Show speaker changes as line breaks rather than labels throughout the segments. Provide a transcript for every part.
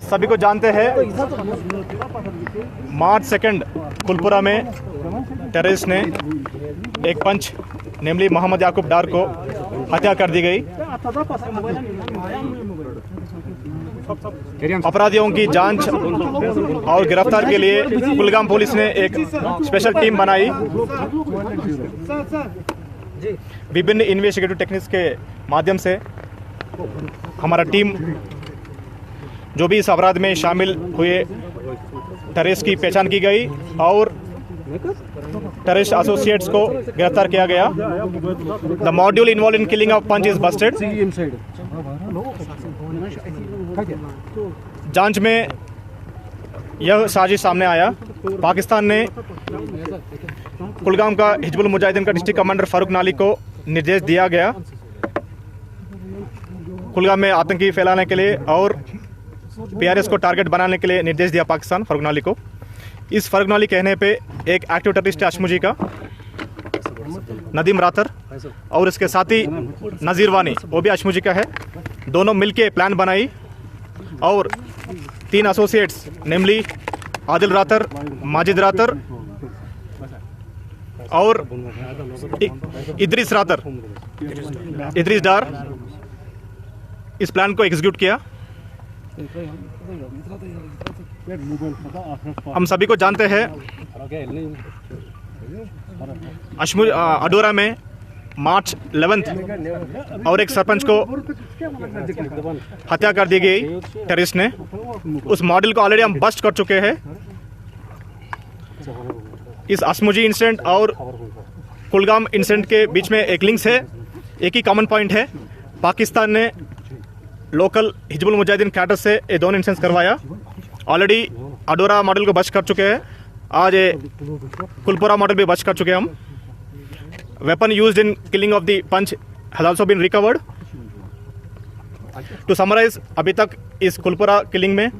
सभी को जानते हैं मार्च 2 कुलपुरा में टेररिस्ट ने एक पंच नेमली मोहम्मद याकूब डार को हत्या कर दी गई। अपराधियों की जांच और गिरफ्तार के लिए कुलगाम पुलिस ने एक स्पेशल टीम बनाई। विभिन्न इन्वेस्टिगेटिव टेक्निक्स के माध्यम से हमारा टीम जो भी इस अपराध में शामिल हुए टेररिस्ट की पहचान की गई और टेररिस्ट एसोसिएट्स को गिरफ्तार किया गया। The module involved in killing of पंच इज बस्टेड। जांच में यह साजिश सामने आया। पाकिस्तान ने कुलगाम का हिजबुल मुजाहिदीन का डिस्ट्रिक्ट कमांडर फारूक नाली को निर्देश दिया गया कुलगाम में आतंकी फैलाने के लिए और पीआरएस को टारगेट बनाने के लिए निर्देश दिया पाकिस्तान फारूक नाली को। इस फारूक नाली कहने पे एक एक्टिव टेररिस्ट अशमुजी का नदीम रातर और इसके साथी नज़ीर वानी वो भी अशमुजी का है। दोनों मिलके प्लान बनाई और 3 एसोसिएट्स नेमली आदिल रातर, माजिद रातर और इदरीस रातर, इदरीस डार इस प्लान को एग्जीक्यूट किया। हम सभी को जानते हैं अडोरा में मार्च 11 और एक सरपंच को हत्या कर दी गई टेररिस्ट ने। उस मॉडल को ऑलरेडी हम बस्ट कर चुके हैं। इस अशमुजी इंसिडेंट और कुलगाम इंसिडेंट के बीच में एक लिंक्स है, एक ही कॉमन पॉइंट है। पाकिस्तान ने लोकल हिजबुल मुजाहिदीन कैडर से ये दोनों इंसिडेंट्स करवाया। ऑलरेडी अडोरा मॉडल को बस्ट कर चुके हैं। आज ये कुलपुरा मॉडल भी बस्ट कर चुके हैं हम। Weapon used in killing of the पंच has also been recovered. To summarise, अभी तक इस कुलपुरा किलिंग में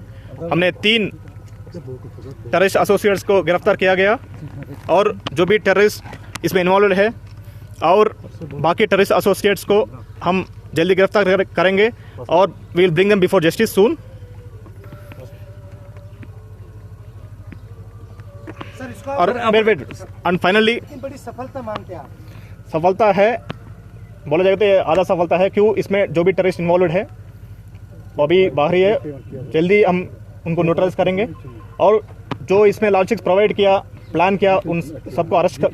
हमने 3 टेररिस्ट एसोसिएट्स को गिरफ्तार किया गया और जो भी टेररिस्ट इसमें इन्वॉल्व है और बाकी टेररिस्ट एसोसिएट्स को हम जल्दी गिरफ्तार करेंगे और we will bring them before justice soon. और एंड फाइनली
बड़ी सफलता मानते हैं आप?
सफलता है बोला जाए तो ये आधा सफलता है। क्यों? इसमें जो भी टेररिस्ट इन्वॉल्व है वो अभी बाहर ही है। जल्दी हम उनको न्यूट्रलाइज करेंगे और जो इसमें लॉजिस्टिक्स प्रोवाइड किया, प्लान किया, उन सबको अरेस्ट